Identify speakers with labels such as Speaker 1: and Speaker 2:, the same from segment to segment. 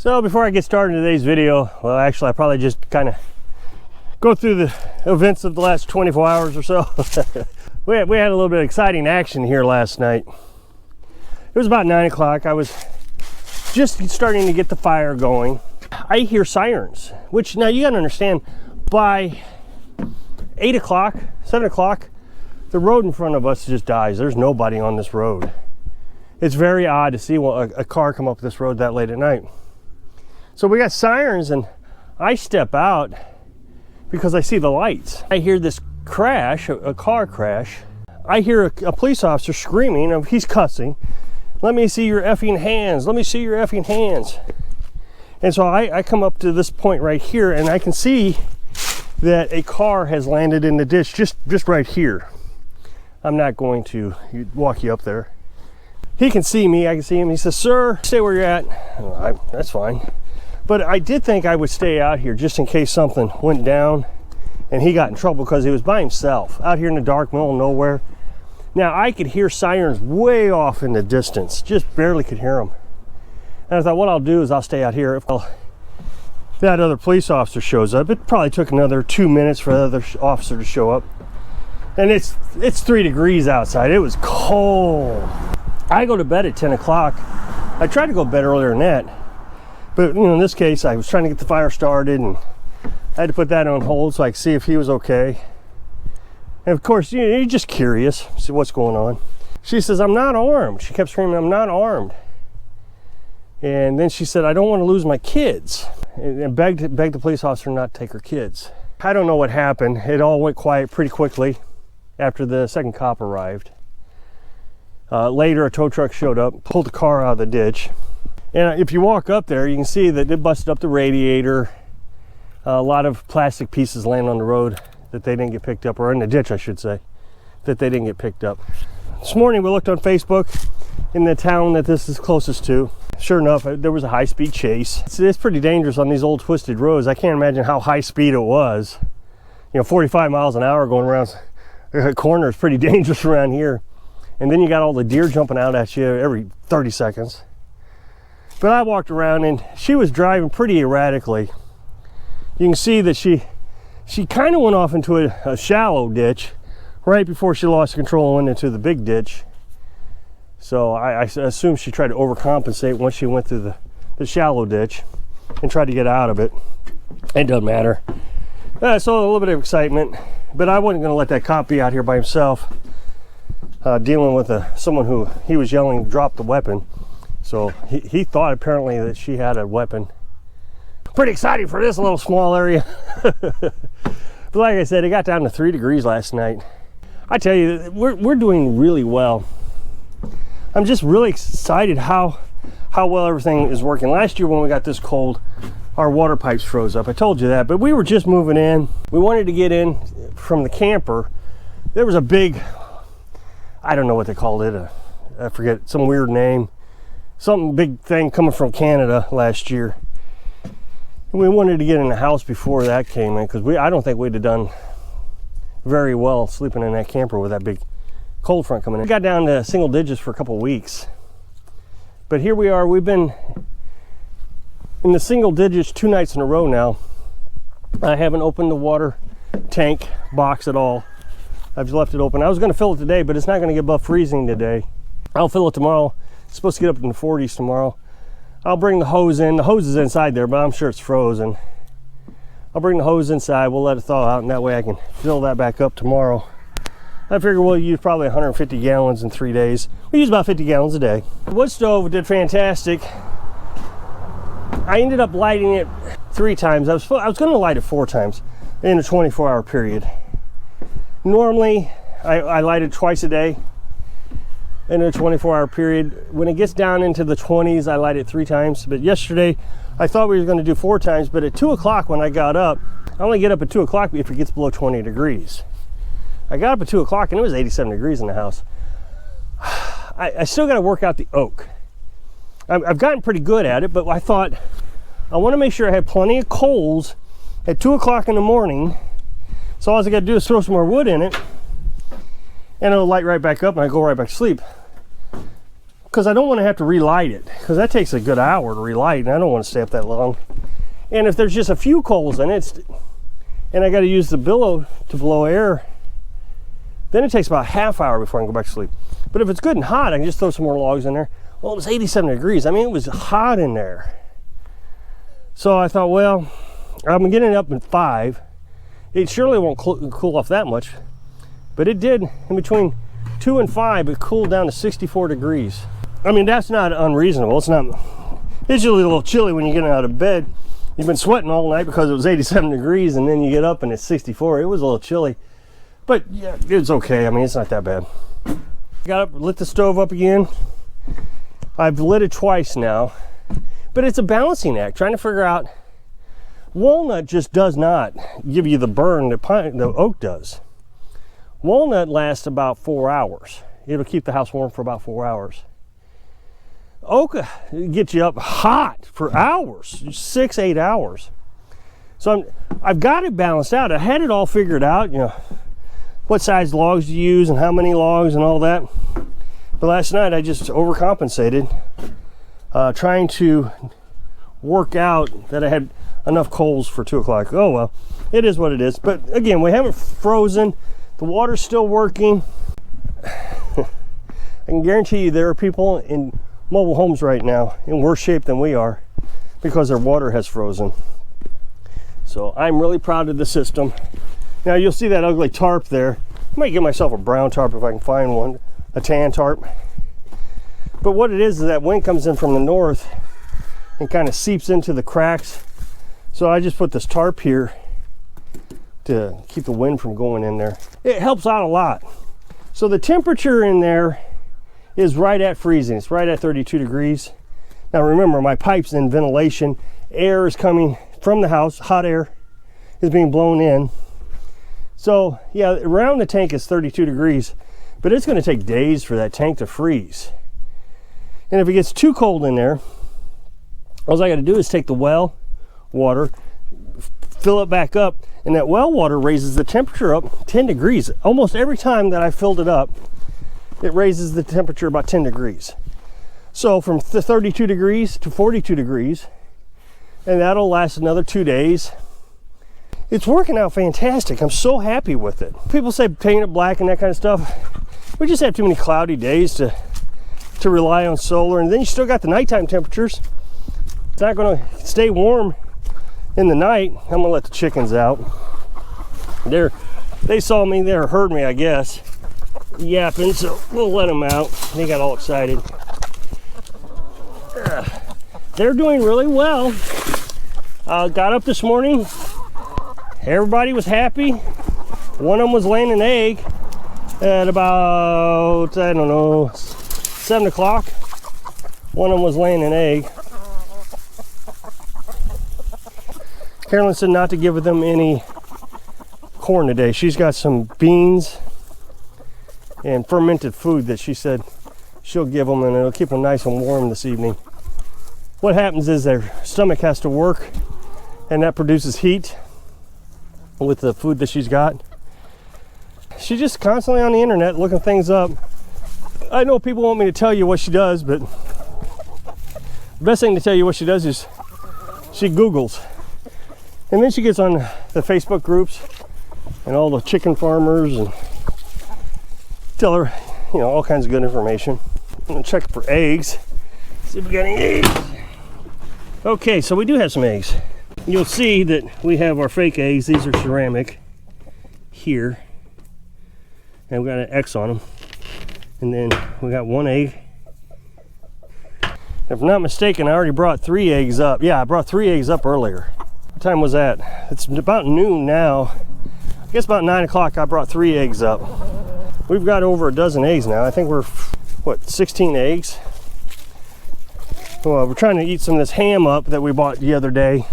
Speaker 1: So before I get started in today's video, well actually I probably just kind of go through the events of the last 24 hours or so. we had a little bit of exciting action here last night. It was about 9 o'clock. I was just starting to get the fire going. I hear sirens, which now you gotta understand, by 8 o'clock, 7 o'clock, the road in front of us just dies. There's nobody on this road. It's very odd to see a car come up this road that late at night. So we got sirens and I step out because I see the lights. I hear this crash, a car crash. I hear a police officer screaming, he's cussing, "Let me see your effing hands, let me see your effing hands." And so I come up to this point right here and I can see that a car has landed in the ditch just right here. I'm not going to walk you up there. He can see me, I can see him. He says, "Sir, stay where you're at." That's fine. But I did think I would stay out here just in case something went down and he got in trouble, because he was by himself out here in the dark middle of nowhere. Now I could hear sirens way off in the distance, just barely could hear them. And I thought what I'll do is I'll stay out here. If that other police officer shows up, it probably took another 2 minutes for the other officer to show up. And it's 3 degrees outside. It was cold. I go to bed at 10 o'clock. I tried to go to bed earlier than that. But in this case, I was trying to get the fire started and I had to put that on hold so I could see if he was okay. And of course, you're just curious, see what's going on. She says, "I'm not armed." She kept screaming, "I'm not armed." And then she said, "I don't want to lose my kids," and begged the police officer not to take her kids. I don't know what happened. It all went quiet pretty quickly after the second cop arrived. Later, a tow truck showed up, pulled the car out of the ditch. And if you walk up there, you can see that it busted up the radiator. A lot of plastic pieces laying on the road that they didn't get picked up, or in the ditch, I should say, that they didn't get picked up. This morning, we looked on Facebook in the town that this is closest to. Sure enough, there was a high-speed chase. It's pretty dangerous on these old twisted roads. I can't imagine how high speed it was. 45 miles an hour going around a corner is pretty dangerous around here. And then you got all the deer jumping out at you every 30 seconds. But I walked around and she was driving pretty erratically. You can see that she kind of went off into a shallow ditch right before she lost control and went into the big ditch. So I assume she tried to overcompensate once she went through the shallow ditch and tried to get out of it. It doesn't matter. So a little bit of excitement, but I wasn't going to let that cop be out here by himself, dealing with someone who he was yelling, "Drop the weapon." So he thought apparently that she had a weapon. Pretty exciting for this little small area. But like I said, it got down to 3 degrees last night. I tell you, we're doing really well. I'm just really excited how well everything is working. Last year when we got this cold, our water pipes froze up. I told you that, but we were just moving in. We wanted to get in from the camper. There was a big, I don't know what they called it, I forget, some weird name. Some big thing coming from Canada last year. And we wanted to get in the house before that came in, because I don't think we'd have done very well sleeping in that camper with that big cold front coming in. We got down to single digits for a couple of weeks. But here we are, we've been in the single digits 2 nights in a row now. I haven't opened the water tank box at all. I've just left it open. I was going to fill it today, but it's not going to get above freezing today. I'll fill it tomorrow. It's supposed to get up in the 40s tomorrow. I'll bring the hose in. The hose is inside there, but I'm sure it's frozen. I'll bring the hose inside. We'll let it thaw out, and that way I can fill that back up tomorrow. I figure we'll use probably 150 gallons in 3 days. We use about 50 gallons a day. The wood stove did fantastic. I ended up lighting it 3 times. I was going to light it 4 times in a 24-hour period. Normally, I light it twice a day in a 24-hour period. When it gets down into the 20s, I light it 3 times. But yesterday, I thought we were going to do 4 times, but at 2 o'clock when I got up, I only get up at 2 o'clock if it gets below 20 degrees. I got up at 2 o'clock and it was 87 degrees in the house. I still got to work out the oak. I've gotten pretty good at it, but I thought I want to make sure I have plenty of coals at 2 o'clock in the morning. So all I got to do is throw some more wood in it and it'll light right back up and I go right back to sleep. because I don't want to have to relight it, because that takes a good hour to relight, and I don't want to stay up that long. And if there's just a few coals in it, and I got to use the billow to blow air, then it takes about a half hour before I can go back to sleep. But if it's good and hot, I can just throw some more logs in there. Well, it was 87 degrees. I mean, it was hot in there. So I thought, well, I'm getting up at 5. It surely won't cool off that much, but it did. In between 2 and 5, it cooled down to 64 degrees. I mean, that's not unreasonable. It's usually a little chilly when you get out of bed. You've been sweating all night because it was 87 degrees, and then you get up and it's 64. It was a little chilly, but yeah, it's okay. I mean, it's not that bad. Got up, lit the stove up again. I've lit it twice now, but it's a balancing act, trying to figure out. Walnut just does not give you the burn that the oak does. Walnut lasts about 4 hours. It'll keep the house warm for about 4 hours. Oak gets you up hot for hours, 6-8 hours. So I've got it balanced out. I had it all figured out, you know, what size logs to use and how many logs and all that. But last night I just overcompensated, trying to work out that I had enough coals for 2 o'clock. Oh well, it is what it is. But again, we haven't frozen. The water's still working. I can guarantee you there are people in mobile homes right now in worse shape than we are because their water has frozen. So I'm really proud of the system. Now you'll see that ugly tarp there. I might get myself a brown tarp if I can find one, a tan tarp. But what it is that wind comes in from the north and kind of seeps into the cracks. So I just put this tarp here to keep the wind from going in there. It helps out a lot. So the temperature in there is right at freezing. It's right at 32 degrees. Now remember, my pipe's in ventilation. Air is coming from the house. Hot air is being blown in. So yeah, around the tank is 32 degrees, but it's going to take days for that tank to freeze. And if it gets too cold in there, all I got to do is take the well water, fill it back up, and that well water raises the temperature up 10 degrees. Almost every time that I filled it up, it raises the temperature about 10 degrees. So from 32 degrees to 42 degrees, and that'll last another 2 days. It's working out fantastic. I'm so happy with it. People say paint it black and that kind of stuff. We just have too many cloudy days to rely on solar, and then you still got the nighttime temperatures. It's not going to stay warm in the night. I'm going to let the chickens out. They saw me, they heard me, I guess, yapping, so we'll let them out. They got all excited. They're doing really well. Got up this morning. Everybody was happy. One of them was laying an egg at about, I don't know, 7 o'clock. One of them was laying an egg. Carolyn said not to give them any corn today. She's got some beans and fermented food that she said she'll give them, and it'll keep them nice and warm this evening. What happens is their stomach has to work, and that produces heat with the food that she's got. She's just constantly on the internet looking things up. I know people want me to tell you what she does, but the best thing to tell you what she does is she Googles. And then she gets on the Facebook groups and all the chicken farmers and tell her, you know, all kinds of good information. I'm gonna check for eggs. See if we got any eggs. Okay, so we do have some eggs. You'll see that we have our fake eggs. These are ceramic here. And we got an X on them. And then we got one egg. If I'm not mistaken, I already brought 3 eggs up. Yeah, I brought 3 eggs up earlier. What time was that? It's about noon now. I guess about 9 o'clock I brought 3 eggs up. We've got over a dozen eggs now. I think we're, what, 16 eggs? Well, we're trying to eat some of this ham up that we bought the other day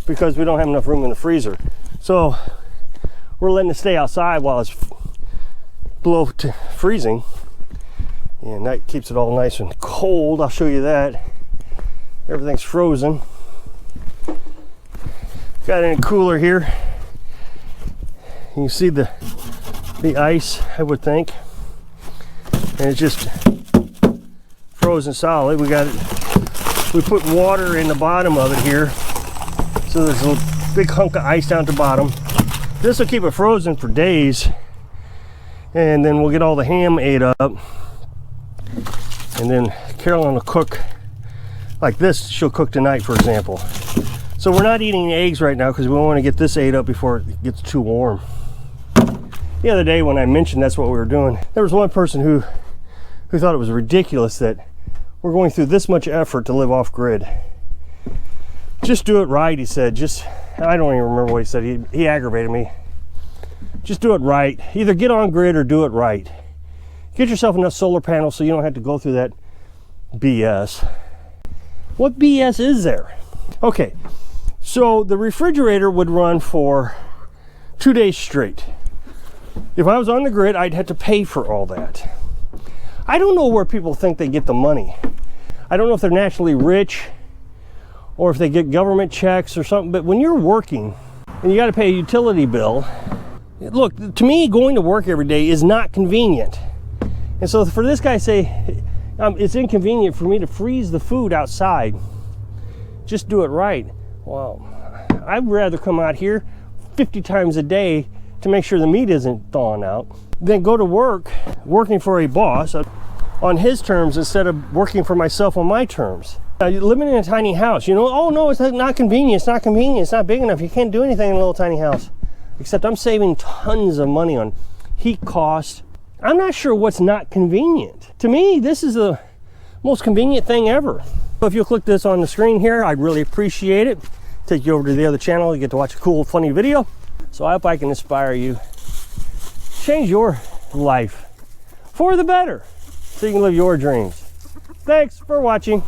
Speaker 1: because we don't have enough room in the freezer. So we're letting it stay outside while it's below freezing. And that keeps it all nice and cold. I'll show you that. Everything's frozen. Got in a cooler here. You can see the ice, I would think. And it's just frozen solid. We put water in the bottom of it here. So there's a big hunk of ice down at the bottom. This will keep it frozen for days. And then we'll get all the ham ate up. And then Carolyn will cook like this. She'll cook tonight, for example. So we're not eating eggs right now because we want to get this ate up before it gets too warm. The other day when I mentioned that's what we were doing, there was one person who thought it was ridiculous that we're going through this much effort to live off grid. Just do it right, he said. I don't even remember what he said. He aggravated me. Just do it right. Either get on grid or do it right. Get yourself enough solar panels so you don't have to go through that BS. What BS is there? Okay, so the refrigerator would run for 2 days straight. If I was on the grid, I'd have to pay for all that. I don't know where people think they get the money. I don't know if they're naturally rich or if they get government checks or something, but when you're working and you got to pay a utility bill, look, to me, going to work every day is not convenient. And so for this guy to say, it's inconvenient for me to freeze the food outside, just do it right. Well, I'd rather come out here 50 times a day to make sure the meat isn't thawing out than go to work working for a boss on his terms instead of working for myself on my terms. Living in a tiny house, you know, oh no, it's not convenient, it's not convenient, it's not big enough, you can't do anything in a little tiny house. Except I'm saving tons of money on heat costs. I'm not sure what's not convenient. To me, this is the most convenient thing ever. So if you'll click this on the screen here, I'd really appreciate it. Take you over to the other channel, you get to watch a cool, funny video. So I hope I can inspire you. Change your life for the better so you can live your dreams. Thanks for watching.